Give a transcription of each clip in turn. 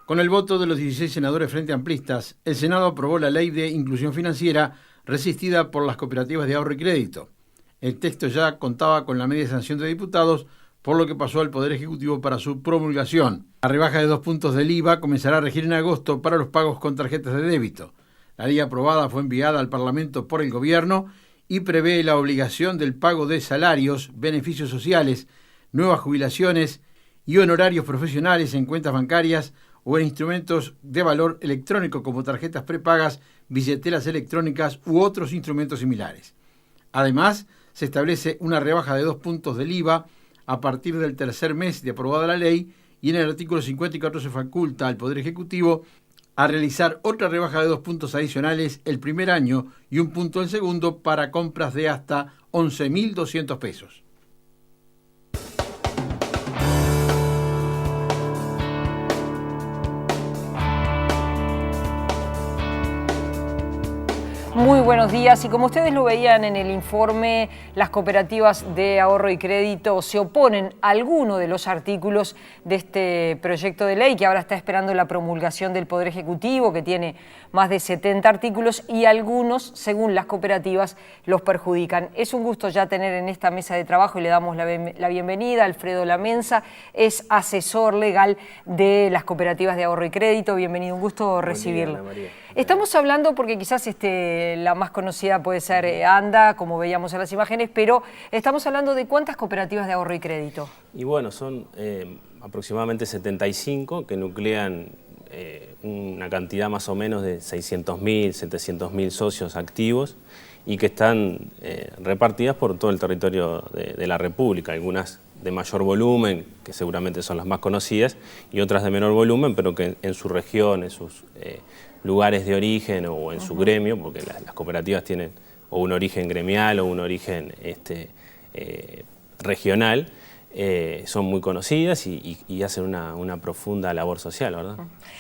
Con el voto de los 16 senadores frente amplistas, el Senado aprobó la Ley de Inclusión Financiera resistida por las cooperativas de ahorro y crédito. El texto ya contaba con la media sanción de diputados, por lo que pasó al Poder Ejecutivo para su promulgación. La rebaja de 2 puntos del IVA comenzará a regir en agosto para los pagos con tarjetas de débito. La ley aprobada fue enviada al Parlamento por el Gobierno y prevé la obligación del pago de salarios, beneficios sociales, nuevas jubilaciones y honorarios profesionales en cuentas bancarias o en instrumentos de valor electrónico como tarjetas prepagas, billeteras electrónicas u otros instrumentos similares. Además, se establece una rebaja de 2 puntos del IVA a partir del tercer mes de aprobada la ley, y en el artículo 54 se faculta al Poder Ejecutivo a realizar otra rebaja de 2 puntos adicionales el primer año y 1 punto el segundo para compras de hasta 11.200 pesos. Muy buenos días, y como ustedes lo veían en el informe, las cooperativas de ahorro y crédito se oponen a alguno de los artículos de este proyecto de ley que ahora está esperando la promulgación del Poder Ejecutivo, que tiene más de 70 artículos, y algunos, según las cooperativas, los perjudican. Es un gusto ya tener en esta mesa de trabajo, y le damos la bienvenida a Alfredo Lamensa, es asesor legal de las cooperativas de ahorro y crédito. Bienvenido, un gusto recibirlo. Buen día, Ana María. Estamos hablando porque quizás la más conocida puede ser ANDA, como veíamos en las imágenes, pero estamos hablando de ¿cuántas cooperativas de ahorro y crédito? Y bueno, son aproximadamente 75 que nuclean una cantidad más o menos de 600.000, 700.000 socios activos y que están repartidas por todo el territorio de la República, algunas de mayor volumen, que seguramente son las más conocidas, y otras de menor volumen, pero que en su región, en sus lugares de origen o en su gremio, porque las cooperativas tienen o un origen gremial o un origen regional, son muy conocidas y hacen una profunda labor social, ¿verdad?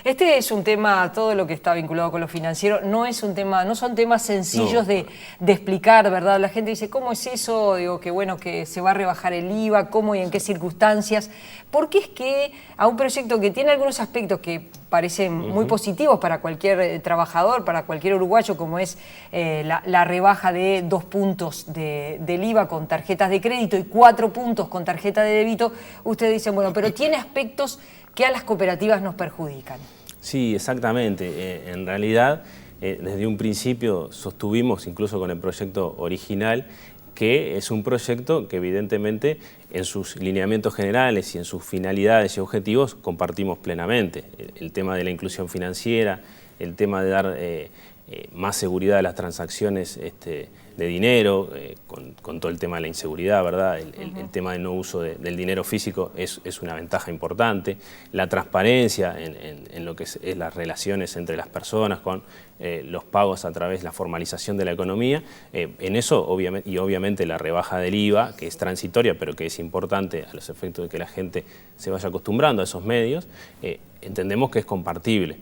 Este es un tema, todo lo que está vinculado con lo financiero, no son temas sencillos de explicar, ¿verdad? La gente dice, ¿cómo es eso? Digo, que bueno, que se va a rebajar el IVA, ¿cómo y en qué circunstancias? Porque es que a un proyecto que tiene algunos aspectos que parecen muy positivos para cualquier trabajador, para cualquier uruguayo, como es la rebaja de 2 puntos del IVA con tarjetas de crédito y 4 puntos con tarjeta de débito, ustedes dicen, bueno, pero tiene aspectos que a las cooperativas nos perjudican. Sí, exactamente. En realidad, desde un principio sostuvimos, incluso con el proyecto original, que es un proyecto que evidentemente en sus lineamientos generales y en sus finalidades y objetivos compartimos plenamente. El tema de la inclusión financiera, el tema de dar más seguridad a las transacciones de dinero, con todo el tema de la inseguridad, ¿verdad? El tema del no uso del dinero físico es una ventaja importante. La transparencia en lo que es las relaciones entre las personas con los pagos a través de la formalización de la economía. En eso, obviamente, la rebaja del IVA, que es transitoria, pero que es importante a los efectos de que la gente se vaya acostumbrando a esos medios, entendemos que es compartible.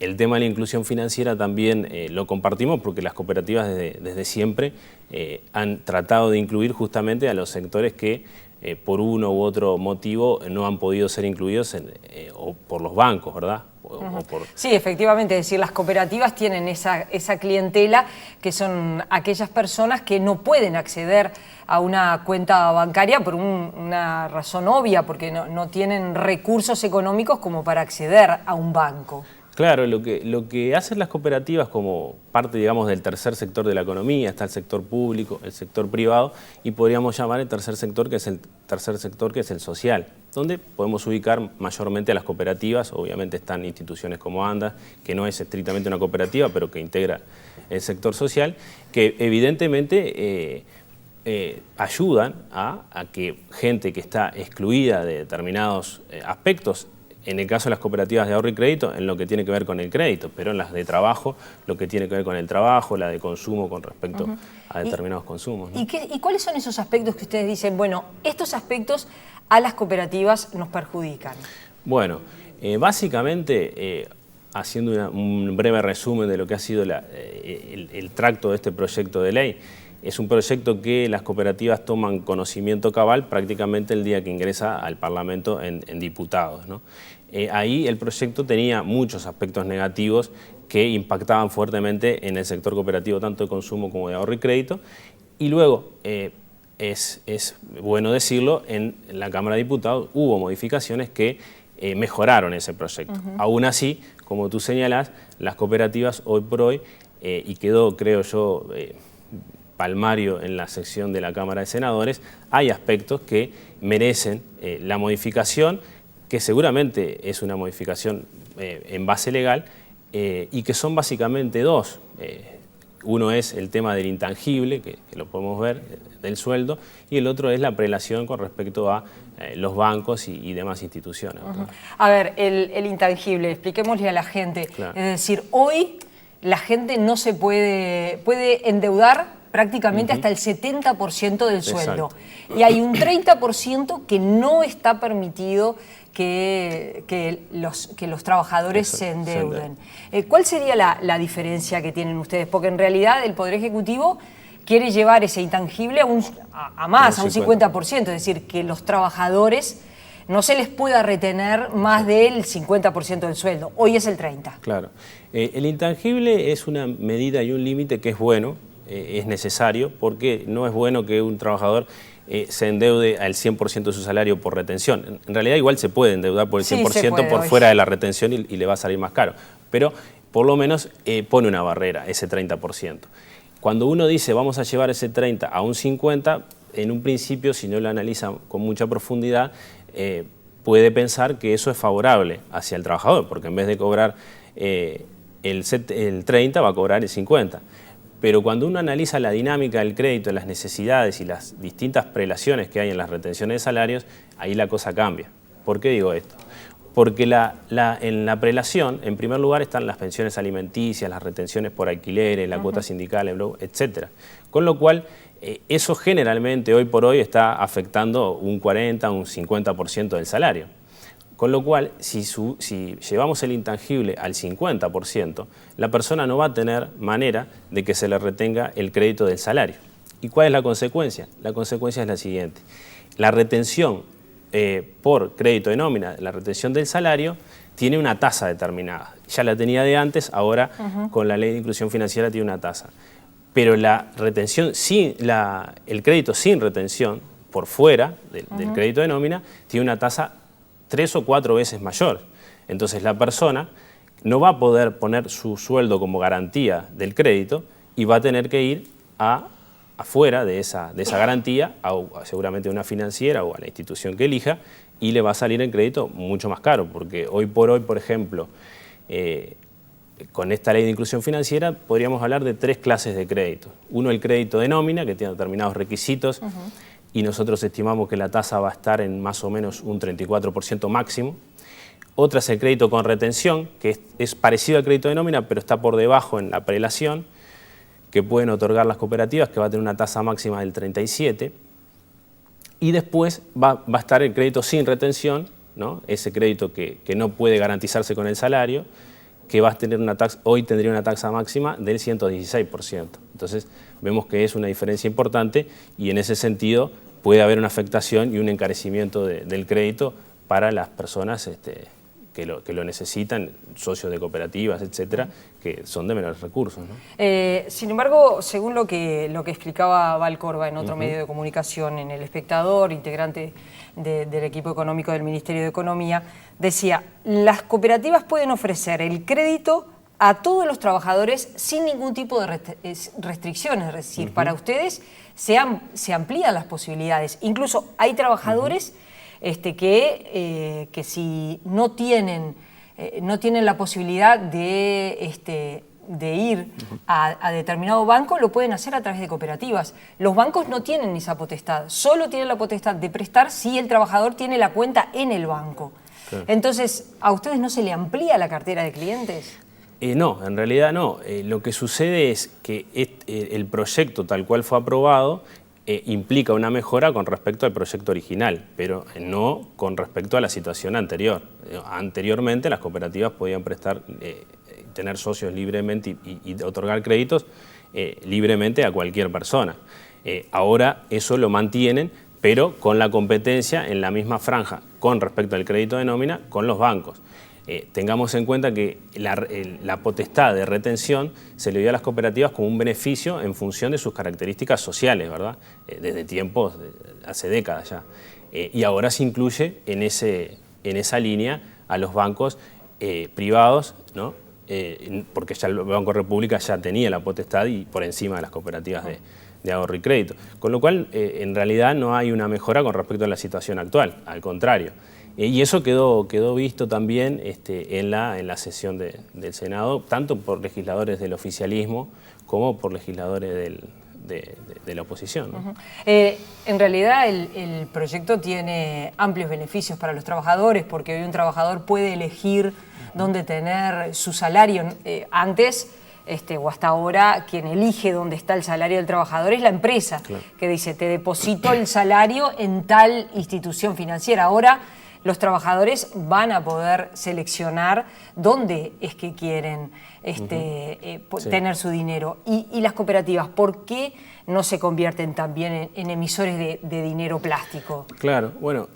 El tema de la inclusión financiera también lo compartimos porque las cooperativas desde siempre han tratado de incluir justamente a los sectores que por uno u otro motivo no han podido ser incluidos o por los bancos, ¿verdad? Sí, efectivamente, es decir, las cooperativas tienen esa clientela que son aquellas personas que no pueden acceder a una cuenta bancaria por una razón obvia, porque no tienen recursos económicos como para acceder a un banco. Claro, lo que hacen las cooperativas como parte, digamos, del tercer sector de la economía, está el sector público, el sector privado, y podríamos llamar el tercer sector, que es el social, donde podemos ubicar mayormente a las cooperativas. Obviamente están instituciones como ANDA, que no es estrictamente una cooperativa, pero que integra el sector social, que evidentemente ayudan a que gente que está excluida de determinados aspectos, en el caso de las cooperativas de ahorro y crédito, en lo que tiene que ver con el crédito, pero en las de trabajo, lo que tiene que ver con el trabajo, la de consumo con respecto a determinados consumos, ¿no? ¿Y cuáles son esos aspectos que ustedes dicen, bueno, estos aspectos a las cooperativas nos perjudican? Bueno, básicamente, haciendo un breve resumen de lo que ha sido el tracto de este proyecto de ley, es un proyecto que las cooperativas toman conocimiento cabal prácticamente el día que ingresa al Parlamento en diputados, ¿no? Ahí el proyecto tenía muchos aspectos negativos que impactaban fuertemente en el sector cooperativo, tanto de consumo como de ahorro y crédito. Y luego, es bueno decirlo, en la Cámara de Diputados hubo modificaciones que mejoraron ese proyecto. Aún así, como tú señalás, las cooperativas hoy por hoy, y quedó, creo yo, palmario en la sección de la Cámara de Senadores, hay aspectos que merecen la modificación, que seguramente es una modificación en base legal, y que son básicamente dos. Uno es el tema del intangible, que lo podemos ver, del sueldo, y el otro es la prelación con respecto a los bancos y demás instituciones. A ver, el intangible, expliquémosle a la gente. Claro. Es decir, hoy la gente no se puede endeudar prácticamente hasta el 70% del sueldo. Exacto. Y hay un 30% que no está permitido que los trabajadores se endeuden. ¿Cuál sería la diferencia que tienen ustedes? Porque en realidad el Poder Ejecutivo quiere llevar ese intangible a más, a un 50%, es decir, que los trabajadores no se les pueda retener más del 50% del sueldo. Hoy es el 30%. Claro. El intangible es una medida y un límite que es bueno, es necesario, porque no es bueno que un trabajador se endeude al 100% de su salario por retención. En realidad igual se puede endeudar por el 100% por fuera de la retención y le va a salir más caro, pero por lo menos pone una barrera, ese 30%. Cuando uno dice vamos a llevar ese 30 a un 50, en un principio, si no lo analiza con mucha profundidad, puede pensar que eso es favorable hacia el trabajador, porque en vez de cobrar el 30 va a cobrar el 50. Pero cuando uno analiza la dinámica del crédito, las necesidades y las distintas prelaciones que hay en las retenciones de salarios, ahí la cosa cambia. ¿Por qué digo esto? Porque en la prelación, en primer lugar, están las pensiones alimenticias, las retenciones por alquileres, la cuota sindical, etc. Con lo cual, eso generalmente hoy por hoy está afectando un 40, un 50% del salario. Con lo cual, si llevamos el intangible al 50%, la persona no va a tener manera de que se le retenga el crédito del salario. ¿Y cuál es la consecuencia? La consecuencia es la siguiente. La retención por crédito de nómina, la retención del salario, tiene una tasa determinada. Ya la tenía de antes, ahora con la ley de inclusión financiera tiene una tasa. Pero la retención el crédito sin retención, por fuera del crédito de nómina, tiene una tasa 3 o 4 veces mayor. Entonces la persona no va a poder poner su sueldo como garantía del crédito y va a tener que ir afuera de esa garantía, seguramente a una financiera o a la institución que elija, y le va a salir el crédito mucho más caro, porque hoy por hoy, por ejemplo, con esta ley de inclusión financiera podríamos hablar de 3 clases de crédito. Uno, el crédito de nómina, que tiene determinados requisitos, y nosotros estimamos que la tasa va a estar en más o menos un 34% máximo. Otra es el crédito con retención, que es parecido al crédito de nómina, pero está por debajo en la prelación, que pueden otorgar las cooperativas, que va a tener una tasa máxima del 37%. Y después va a estar el crédito sin retención, ¿no? Ese crédito que no puede garantizarse con el salario, que va a tener hoy tendría una tasa máxima del 116%. Entonces vemos que es una diferencia importante y en ese sentido puede haber una afectación y un encarecimiento del crédito para las personas que lo necesitan, socios de cooperativas, etcétera, que son de menores recursos, ¿no? Sin embargo, según lo que explicaba Val Corba en otro medio de comunicación, en El Espectador, integrante del equipo económico del Ministerio de Economía, decía, las cooperativas pueden ofrecer el crédito a todos los trabajadores sin ningún tipo de restricciones, es decir, para ustedes se amplían las posibilidades. Incluso hay trabajadores que si no tienen la posibilidad de ir a determinado banco, lo pueden hacer a través de cooperativas. Los bancos no tienen esa potestad, solo tienen la potestad de prestar si el trabajador tiene la cuenta en el banco. Claro. Entonces, ¿a ustedes no se le amplía la cartera de clientes? No, en realidad no. Lo que sucede es que el proyecto tal cual fue aprobado implica una mejora con respecto al proyecto original, pero no con respecto a la situación anterior. Anteriormente las cooperativas podían tener socios libremente y otorgar créditos libremente a cualquier persona. Ahora eso lo mantienen, pero con la competencia en la misma franja con respecto al crédito de nómina con los bancos. Tengamos en cuenta que la potestad de retención se le dio a las cooperativas como un beneficio en función de sus características sociales, ¿verdad? Desde tiempos, hace décadas ya. Y ahora se incluye en esa línea a los bancos privados, ¿no? Porque ya el Banco República ya tenía la potestad y por encima de las cooperativas de ahorro y crédito. Con lo cual, en realidad no hay una mejora con respecto a la situación actual, al contrario. Y eso quedó visto también en la sesión del Senado, tanto por legisladores del oficialismo como por legisladores de la oposición, ¿no? En realidad el proyecto tiene amplios beneficios para los trabajadores, porque hoy un trabajador puede elegir dónde tener su salario. Antes o hasta ahora, quien elige dónde está el salario del trabajador es la empresa, claro, que dice, te deposito el salario en tal institución financiera. Ahora los trabajadores van a poder seleccionar dónde es que quieren tener su dinero. Y las cooperativas, ¿por qué no se convierten también en emisores de dinero plástico? Claro, bueno,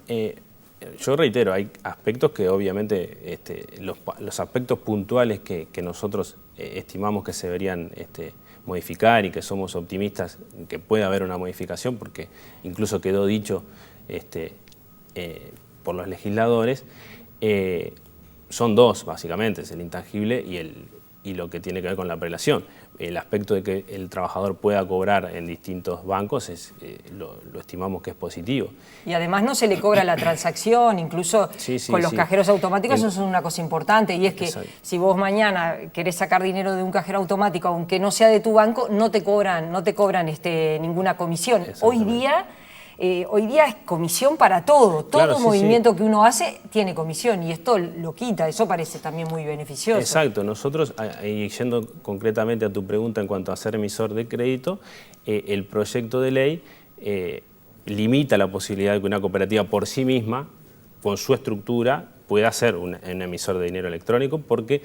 yo reitero, hay aspectos que obviamente, los aspectos puntuales que nosotros estimamos que se deberían modificar y que somos optimistas que puede haber una modificación, porque incluso quedó dicho por los legisladores, son dos básicamente, es el intangible y lo que tiene que ver con la prelación. El aspecto de que el trabajador pueda cobrar en distintos bancos lo estimamos que es positivo. Y además no se le cobra la transacción, incluso con los cajeros automáticos, eso es una cosa importante, y es que si vos mañana querés sacar dinero de un cajero automático, aunque no sea de tu banco, no te cobran ninguna comisión. Hoy día es comisión para todo. Todo movimiento que uno hace tiene comisión y esto lo quita. Eso parece también muy beneficioso. Exacto. Nosotros, yendo concretamente a tu pregunta en cuanto a ser emisor de crédito, el proyecto de ley limita la posibilidad de que una cooperativa por sí misma, con su estructura, pueda ser un emisor de dinero electrónico, porque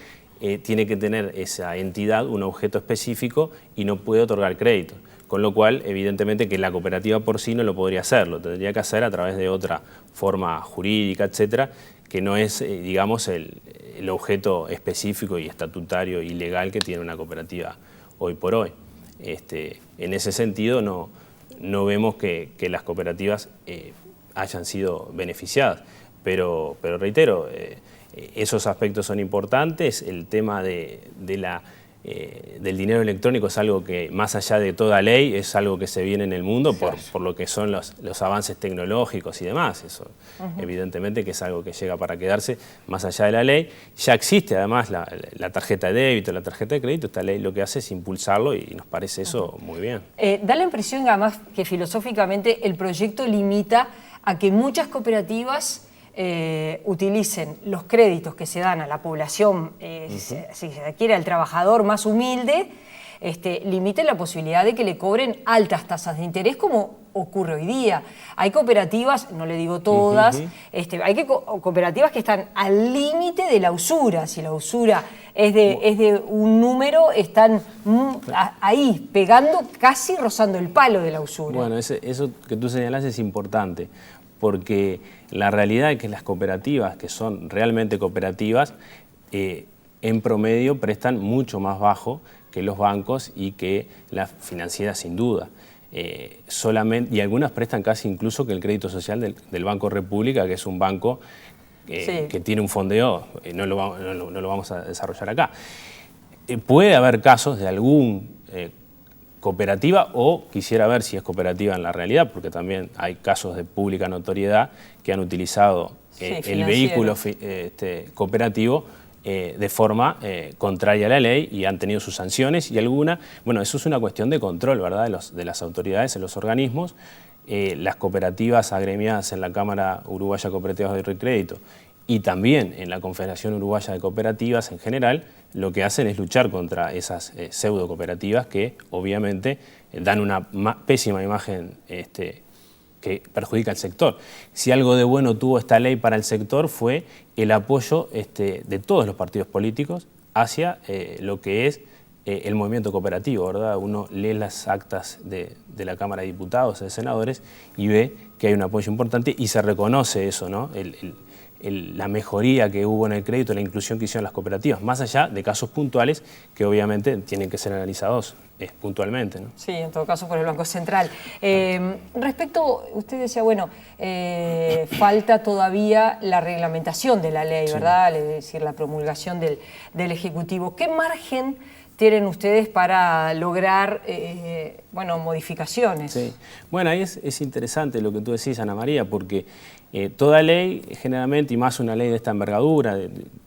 tiene que tener esa entidad un objeto específico y no puede otorgar crédito. Con lo cual, evidentemente, que la cooperativa por sí no lo podría hacer, lo tendría que hacer a través de otra forma jurídica, etcétera, que no es, digamos, el objeto específico y estatutario y legal que tiene una cooperativa hoy por hoy. En ese sentido, no vemos que las cooperativas hayan sido beneficiadas, pero reitero, esos aspectos son importantes. El tema del dinero electrónico es algo que, más allá de toda ley, es algo que se viene en el mundo por lo que son los avances tecnológicos y demás. Eso, evidentemente, que es algo que llega para quedarse más allá de la ley. Ya existe además la tarjeta de débito, la tarjeta de crédito. Esta ley lo que hace es impulsarlo y nos parece eso muy bien. Da la impresión, además, que filosóficamente el proyecto limita a que muchas cooperativas utilicen los créditos que se dan a la población, si se quiere al trabajador más humilde, limiten la posibilidad de que le cobren altas tasas de interés, como ocurre hoy día. Hay cooperativas, no le digo todas, hay cooperativas que están al límite de la usura. Si la usura es de un número, están ahí, pegando, casi rozando el palo de la usura. Bueno, eso que tú señalás es importante, porque la realidad es que las cooperativas, que son realmente cooperativas, en promedio prestan mucho más bajo que los bancos y que las financieras, sin duda. Y algunas prestan casi incluso que el crédito social del Banco República, que es un banco que tiene un fondeo, no lo vamos a desarrollar acá. Puede haber casos de algún cooperativa, o quisiera ver si es cooperativa en la realidad, porque también hay casos de pública notoriedad que han utilizado el vehículo cooperativo de forma contraria a la ley y han tenido sus sanciones y bueno, eso es una cuestión de control, ¿verdad?, de las autoridades, de los organismos. Las cooperativas agremiadas en la Cámara Uruguaya de Cooperativas de Ahorro y Crédito y también en la Confederación Uruguaya de Cooperativas en general, lo que hacen es luchar contra esas pseudo cooperativas que obviamente dan una pésima imagen que perjudica al sector. Si algo de bueno tuvo esta ley para el sector fue el apoyo de todos los partidos políticos hacia lo que es el movimiento cooperativo, ¿verdad? Uno lee las actas de la Cámara de Diputados, de senadores, y ve que hay un apoyo importante y se reconoce eso, ¿no? La mejoría que hubo en el crédito, la inclusión que hicieron las cooperativas, más allá de casos puntuales que obviamente tienen que ser analizados puntualmente, ¿no? Sí, en todo caso por el Banco Central. Respecto, usted decía, bueno, falta todavía la reglamentación de la ley, ¿verdad? Es decir, la promulgación del Ejecutivo. ¿Qué margen tienen ustedes para lograr bueno, modificaciones? Sí. Bueno, ahí es interesante lo que tú decís, Ana María, porque toda ley, generalmente, y más una ley de esta envergadura,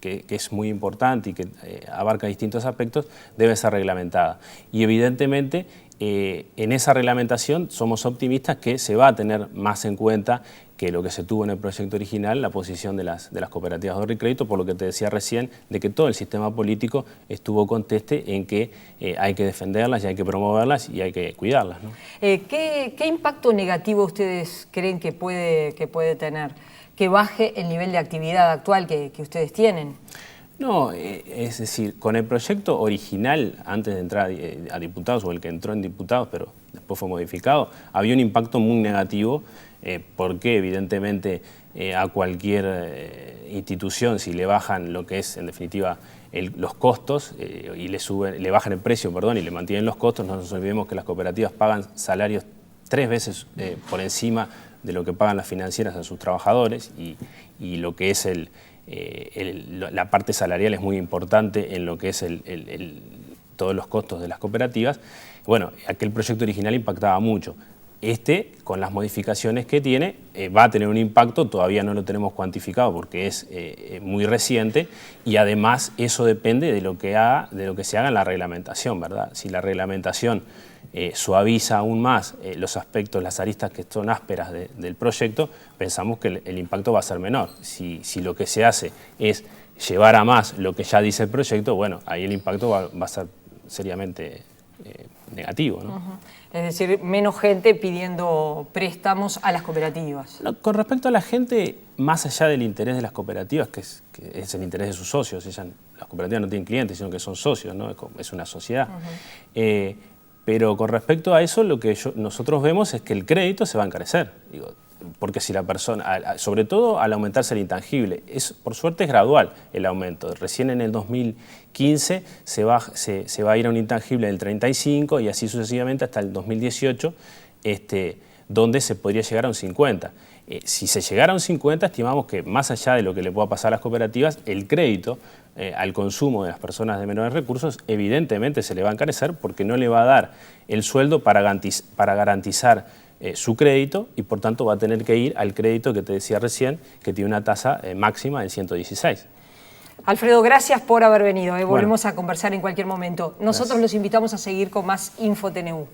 que es muy importante y que abarca distintos aspectos, debe ser reglamentada. Y evidentemente, en esa reglamentación somos optimistas que se va a tener más en cuenta que lo que se tuvo en el proyecto original, la posición de las cooperativas de ahorro y crédito, por lo que te decía recién, de que todo el sistema político estuvo conteste en que hay que defenderlas y hay que promoverlas y hay que cuidarlas, ¿no? ¿Qué impacto negativo ustedes creen que puede tener? ¿Que baje el nivel de actividad actual que ustedes tienen? No, es decir, con el proyecto original, antes de entrar a diputados, o el que entró en diputados, pero después fue modificado, había un impacto muy negativo, porque evidentemente a cualquier institución, si le bajan lo que es en definitiva los costos y le bajan el precio, perdón, y le mantienen los costos, no nos olvidemos que las cooperativas pagan salarios 3 veces por encima de lo que pagan las financieras a sus trabajadores, y lo que es la parte salarial es muy importante en lo que es todos los costos de las cooperativas. Bueno, aquel proyecto original impactaba mucho. Con las modificaciones que tiene, va a tener un impacto, todavía no lo tenemos cuantificado porque es muy reciente, y además eso depende de lo que se haga en la reglamentación, ¿verdad? Si la reglamentación suaviza aún más los aspectos, las aristas que son ásperas del proyecto, pensamos que el impacto va a ser menor. Si lo que se hace es llevar a más lo que ya dice el proyecto, bueno, ahí el impacto va a ser seriamente negativo, ¿no? Es decir, menos gente pidiendo préstamos a las cooperativas. No, con respecto a la gente, más allá del interés de las cooperativas, que es el interés de sus socios, las cooperativas no tienen clientes, sino que son socios, ¿no? Es una sociedad. Pero con respecto a eso, lo que nosotros vemos es que el crédito se va a encarecer. Digo, porque si la persona, sobre todo al aumentarse el intangible, por suerte es gradual el aumento. Recién en el 2015 se va a ir a un intangible del 35 y así sucesivamente hasta el 2018, donde se podría llegar a un 50. Si se llegara a un 50, estimamos que más allá de lo que le pueda pasar a las cooperativas, el crédito al consumo de las personas de menores recursos evidentemente se le va a encarecer porque no le va a dar el sueldo para garantizar su crédito, y por tanto va a tener que ir al crédito que te decía recién, que tiene una tasa máxima del 116. Alfredo, gracias por haber venido. Volvemos a conversar en cualquier momento. Nosotros Gracias. los invitamos a seguir con más InfoTNU.